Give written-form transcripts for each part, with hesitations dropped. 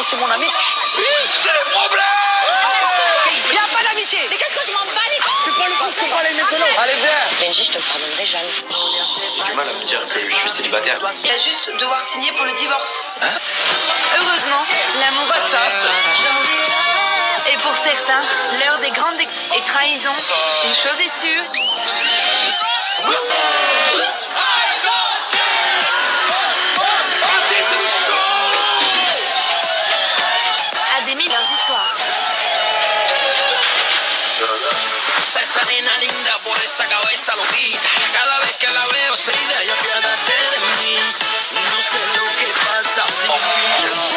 Donc tu es mon ami. C'est le problème. Il n'y a pas d'amitié. Mais qu'est-ce que je m'en bats les C'est pas le coup, c'est pas les maintenant. Allez, viens. Benji, je te pardonnerai jamais. J'ai du mal à me dire que je suis célibataire. Il va juste devoir signer pour le divorce. Heureusement, l'amour est top. Et pour certains, l'heure des grandes et trahisons, une chose est sûre. À des milliers d'histoires. Esa nena linda por esa cabeza loquita. Cada vez que la veo se idea, apiádate de mí. No sé lo que pasa.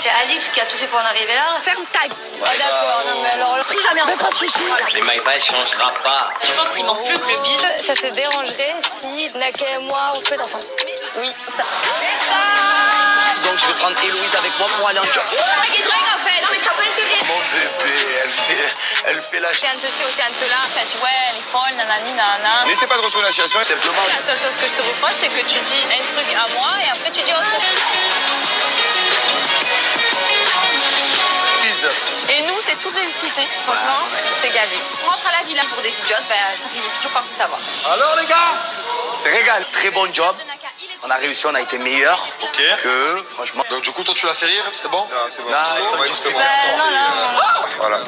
C'est Alix qui a tout fait pour en arriver là. Ferme ta gueule. Ah d'accord, non mais alors là, Plus jamais Mais pas ensemble. de soucis. Mais Maïva, elle changera pas. Je pense qu'il manque plus que le bise. ça te dérangerait si Naka et moi on se met ensemble? Oui, comme ça. Donc je vais prendre Héloïse avec moi pour aller en job. Non mais tu as pas intérêt. Mon bébé, elle fait la C'est un de ceci, c'est un de cela. Tu vois, elle est folle, nanani, nanana. N'essaie pas de retourner la situation, simplement. La seule chose que je te reproche, c'est que tu dis un truc à moi et après tu dis autre chose. Et nous, c'est toute réussite. Hein. Franchement, c'est gavé. On rentre à la villa pour des idiotes, ça finit toujours par se savoir. Alors les gars, C'est régal. Très bon job. On a réussi, on a été meilleurs. Ok. Que, franchement. Donc du coup, toi tu l'as fait rire, c'est bon? Non, c'est bon. Là, ils sont disputés. Non. Voilà.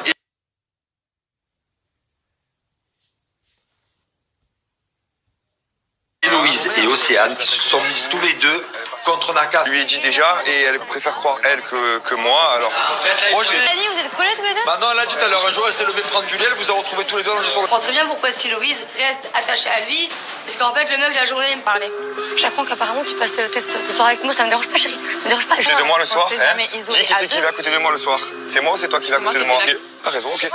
Héloïse et Océane qui se sont mises tous les deux contre Naka. Je lui ai dit déjà et elle préfère croire elle que moi. Alors moi je vais. Annie, vous êtes collés tous les deux? Maintenant elle a dit tout à l'heure un jour elle s'est levée prendre du lait, elle vous a retrouvés tous les deux allongés sur le. Je comprends très bien pourquoi est-ce qu'Héloïse reste attachée à lui. Parce qu'en fait, le mec, la journée, il me parlait. J'apprends qu'apparemment, tu passes tes soirs avec moi, ça me dérange pas, chérie. Ça me dérange pas. C'est de moi le soir. sait Hein. jamais isolé Dis qui à c'est qui deux. va à côté de moi le soir. C'est moi ou c'est toi qui vas à côté de moi? T'as raison, ok.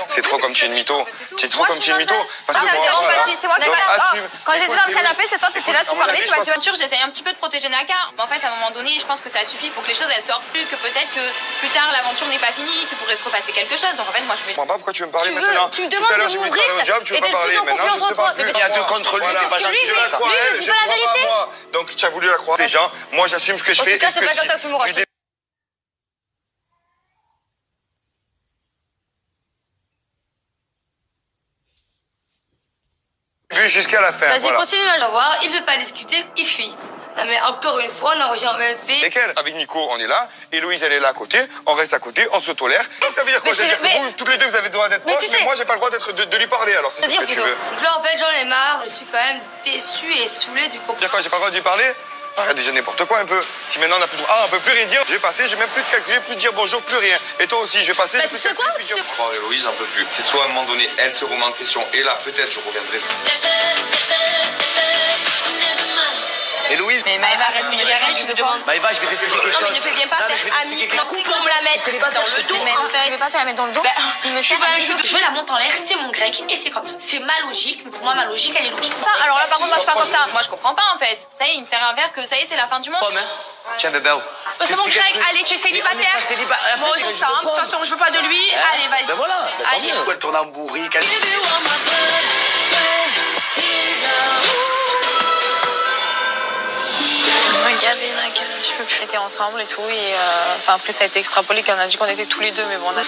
C'est trop comme tu es une mytho. C'est trop comme tu es une mytho. Parce que ça me moi, dérange voilà. pas, c'est moi qui Donc, assume. Quand j'étais dans le canapé, c'est toi qui étais là, tu À mon parlais, avis, tu je m'as dit pense- voiture, j'essayais un petit peu de protéger Naka. Mais en fait, à un moment donné, je pense que ça suffit, il faut que les choses elles sortent plus, que peut-être que plus tard l'aventure n'est pas finie, qu'il pourrait se repasser quelque chose. Donc en fait, moi je me Je comprends pas pourquoi tu veux me parler Tu veux- maintenant. tu me Tout demandes à l'heure, de j'ai voulu te m'ouvrir parler au job, tu veux et pas d'être parler. plus en Maintenant, je confiance ne te en toi. parle plus. Mais Il y a deux contre lui, Voilà. c'est pas gentil. Tu veux la croire lui, elle, c'est je pas la crois pas vérité. moi. Donc tu as voulu la croire. Les gens, moi j'assume ce que je En fais. tout cas, et ce c'est que pas je comme ça dis. que tu m'auras Je fait. Vu jusqu'à la fin. Vas-y, Voilà. continue à le savoir. Il veut pas discuter, il fuit. Non, mais encore une fois, on n'a jamais fait. Lesquels? Avec Nico, on est là. Héloïse, elle est là à côté. On reste à côté, on se tolère. Donc ça veut dire quoi? Mais Ça veut dire c'est- que vous, toutes les deux, vous avez le droit d'être Mais proches, tu mais sais- moi, j'ai pas le droit de lui parler. Alors c'est ce C'est-à-dire que tu plutôt. veux. Donc là, en fait, j'en ai marre. Je suis quand même déçue et saoulée du comportement. Dire quoi? J'ai pas le droit de lui parler? Arrête déjà n'importe quoi un peu. Si maintenant on a plus de droit. Ah, on peut plus rien dire. Je vais passer, je vais même plus te calculer, plus te dire bonjour, plus rien. Et toi aussi, je vais passer. Bah, je vais tu plus sais te quoi? calculer, plus dire. croire Héloïse un peu plus. C'est soit à un moment donné, elle se remet en question, et là, peut-être, je reviendrai. Héloïse. Mais Maëva, reste une arrête, je te demande. Maëva, je vais t'expliquer quelque chose. Non mais ne fais bien pas Non, mais je faire vais ami t'expliquer non, pour me la mettre dans le dos en fait. Je vais pas te la mettre dans le dos. Il me Je suis sert pas à un jeu jeu. Je la monte en l'air, c'est mon grec et c'est comme ça. C'est ma logique, mais pour moi ma logique elle est logique. ça. Alors là, par contre, moi je suis pas comme ça. Moi je comprends pas en fait. Ça y est, il me sert un verre que ça y est, c'est la fin du monde. Pomme, hein. Tiens, bébé. C'est mon grec, allez tu es célibataire. Bon je sens, de toute façon je veux pas de lui. Allez vas-y. Ben voilà. Ben, tant Allez. mieux. Elle tourne en bourrique. Gavé, Naka, je peux plus. On était ensemble et tout. Et enfin, après, ça a été extrapolé qu'on a dit qu'on était tous les deux, mais bon, on a.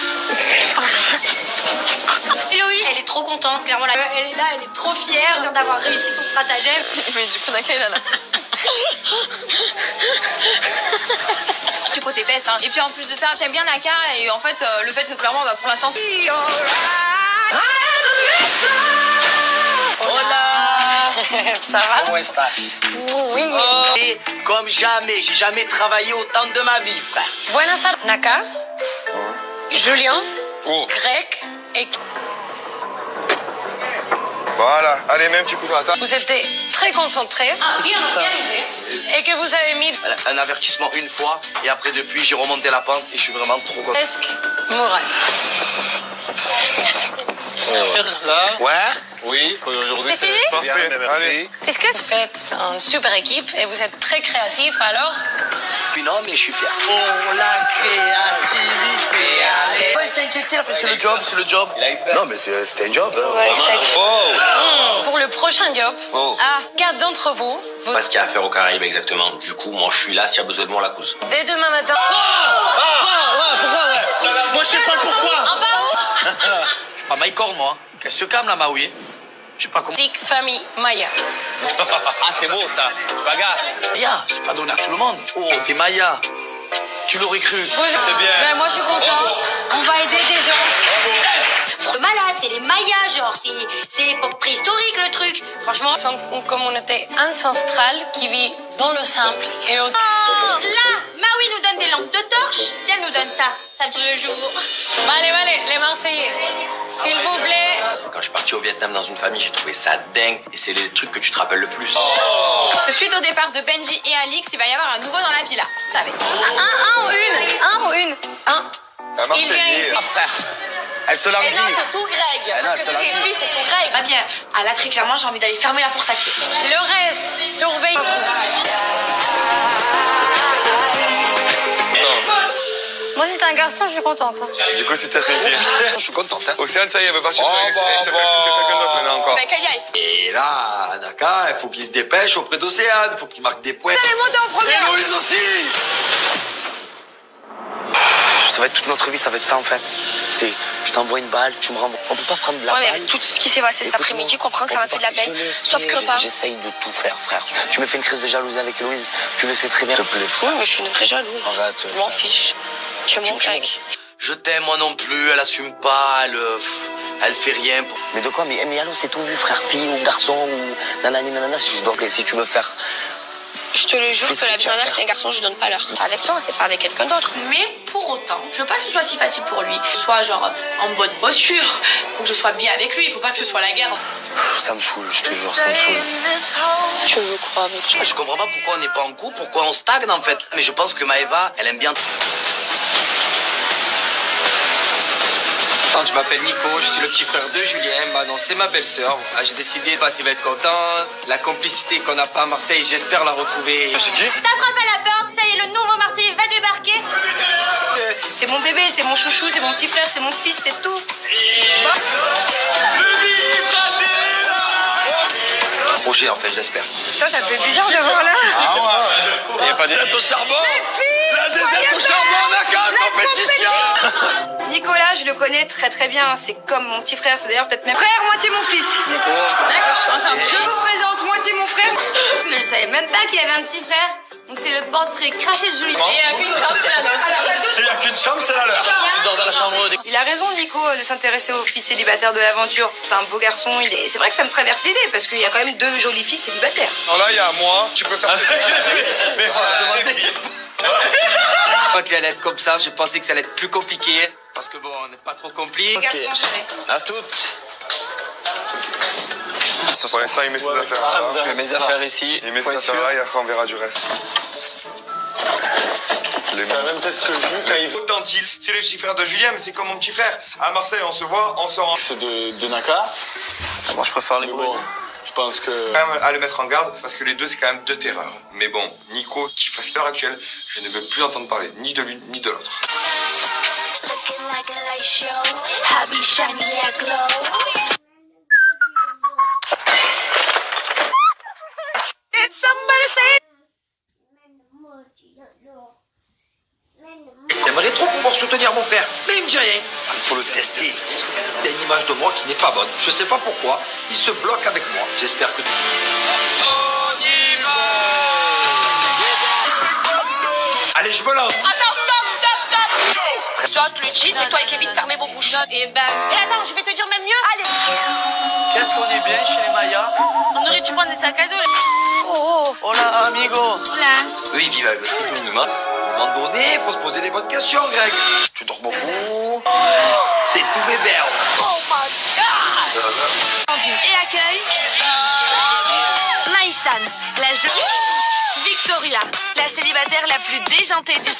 Héloïse, elle est trop contente, clairement. Elle est là, elle est trop fière d'avoir réussi son stratagème. Mais du coup, Naka, il en a. Du côté peste, hein. Et puis en plus de ça, j'aime bien Naka et en fait, le fait que clairement, bah, pour l'instant. Hola. Ça va? Comment estás? Oui. Et comme jamais, j'ai jamais travaillé autant de ma vie, frère. Buenas tardes, Naka, Julien, Oh, grec et voilà. Allez, même petit coup sur la table. vous étiez très concentrés, bien organisés et que vous avez mis Un avertissement une fois, et après, depuis, j'ai remonté la pente, et je suis vraiment trop content. presque moral. Là, Ouais? oui, aujourd'hui C'est fini? Parfait. Allez. Est-ce que vous faites une super équipe et vous êtes très créatifs alors? Puis non, mais je suis fier. Oh la créativité, allez. Ouais, il s'est inquiété, là, c'est le job, c'est le job. il a eu peur. Non, mais c'était un job. Hein. Ouais, c'est Oh, Pour le prochain prochain job. Oh. Quatre d'entre vous. Pas ce qu'il y a à faire aux Caraïbes exactement. Du coup, moi je suis là s'il y a besoin de moi, la cause. Dès demain matin. Moi, je sais pas pourquoi. En bas. Je suis pas Maïcorne, moi. Qu'est-ce que tu calmes, là, Maoui? Je sais pas comment. Tic, famille, Maya. Ah, c'est beau ça. Bagarre. Maya, c'est pas donné à tout le monde. Oh, t'es Maya. Tu l'aurais cru. C'est bien. Ben, moi, je suis content. On va aider des gens. Malade, c'est les Mayas, genre, c'est l'époque préhistorique le truc. Franchement, c'est une communauté ancestrale qui vit dans le simple et au... Là, Maui nous donne des lampes de torche. Si elle nous donne ça, ça dure le jour. Allez, les Marseillais, s'il vous plaît. Quand je suis parti au Vietnam dans une famille, j'ai trouvé ça dingue. Et c'est les trucs que tu te rappelles le plus. Suite au départ de Benji et Alix, il va y avoir un nouveau dans la villa. J'avais. Un ou une. Un Il vient Marseillais. ici. Elle se Et languit. non, c'est tout Greg. Parce que si c'est une fille, c'est tout Greg. Va bien. Ah là, très clairement, j'ai envie d'aller fermer la porte à clé. Le reste, surveille. Moi, si t'es un garçon, je suis contente. Du coup, c'était très bien. Je suis contente, hein. Océane, ça y est, elle veut partir sur Oh, quelqu'un d'autre maintenant encore. Bah, qu'elle y aille. Et là, Naka, il faut qu'il se dépêche auprès d'Océane. Il faut qu'il marque des points. Et Louise aussi. Ça va être toute notre vie, ça va être ça en fait. C'est, je t'envoie une balle, tu me rembourses. On peut pas prendre de la Ouais, mais balle. avec tout ce qui s'est passé cet après-midi, comprends que ça m'a fait de la peine. Sauf que pas. J'essaye de tout faire, frère. Tu me fais une crise de jalousie avec Louise, tu le sais très bien. S'il te plaît. Oui, mais je suis une vraie jalouse. Arrête. Je m'en fiche. Tu es mon Greg. Je t'aime, moi non plus. Elle assume pas. Elle fait rien. Mais de quoi? Mais allô, c'est tout vu, frère, fille ou garçon ou nanani nanana, si je dois appeler, si tu veux faire. Je te le jure Fais ce que la que vie tu vas de ma mère, faire. c'est un garçon, je donne pas l'heure. Avec toi, c'est pas avec quelqu'un d'autre. Mais pour autant, je veux pas que ce soit si facile pour lui. Soit genre en bonne posture. Faut que je sois bien avec lui. Il faut pas que ce soit la guerre. Ça me saoule, je te jure, ça me saoule. Tu veux quoi avec toi? Je comprends pas pourquoi on n'est pas en couple, pourquoi on stagne en fait. Mais je pense que Maëva, elle aime bien. Je m'appelle Nico, je suis le petit frère de Julien. Bah non, c'est ma belle-sœur. Voilà, j'ai décidé, il va être content. La complicité qu'on n'a pas à Marseille, j'espère la retrouver. C'est qui? Ça frappe à la porte, ça y est, le nouveau Marseillais va débarquer. C'est mon bébé, c'est mon chouchou, c'est mon petit frère, c'est mon fils, c'est tout. Roger, en fait, j'espère. Ça fait bizarre de voir là. Il n'y a pas de Zette au charbon. La zézette au charbon, d'accord, compétition. Nicolas, je le connais très très bien. C'est comme mon petit frère, c'est d'ailleurs peut-être même frère, moitié mon fils. D'accord. Je vous présente moitié mon frère. Mais je savais même pas qu'il avait un petit frère. Donc c'est le portrait craché de Julie. Et il n'y a qu'une chambre, c'est la nôtre. Il n'y a qu'une chambre, c'est la leur. Tu dors dans la chambre des... Il a raison, Nico, de s'intéresser aux filles célibataires de l'aventure. C'est un beau garçon. C'est vrai que ça me traverse l'idée parce qu'il y a quand même 2 jolies filles célibataires. Alors là, il y a moi, tu peux faire mais Pas qu'il allait être comme ça, je pensais que ça allait être plus compliqué. Parce que bon, on n'est pas trop compliqué. À toutes. Pour l'instant, il met ses affaires là. Je mets mes affaires ici. Il met ses affaires là et après, on verra du reste. Ça même peut-être que Jules, quand il faut tentile, c'est le petit frère de Julien, mais c'est comme mon petit frère. À Marseille, on se voit, on se rend. C'est de Naka. Moi, je préfère les Bon, je pense que. Quand même à le mettre en garde, parce que les deux, c'est quand même 2 terreurs. Mais bon, Nico, qui fasse l'heure actuelle, je ne veux plus entendre parler ni de l'une ni de l'autre. J'aimerais trop pouvoir soutenir mon frère, mais il me dit rien. Il faut le tester. Il y a une image de moi qui n'est pas bonne. Je sais pas pourquoi. Il se bloque avec moi. J'espère que... Allez, je me lance. Attends, stop. Saute, lui cheese, mais toi et Kevin, fermez vos bouches. Et attends, je vais te dire même mieux. Allez. Qu'est-ce qu'on est bien chez les Mayas. On aurait dû prendre des sacs à dos. Hola, amigo. Eux, ils vivent avec le style humain. À un moment donné, il faut se poser les bonnes questions, Greg. Tu dors beaucoup. C'est tout bébé. Et accueille Maïsan, la jeune Victoria, la célibataire la plus déjantée du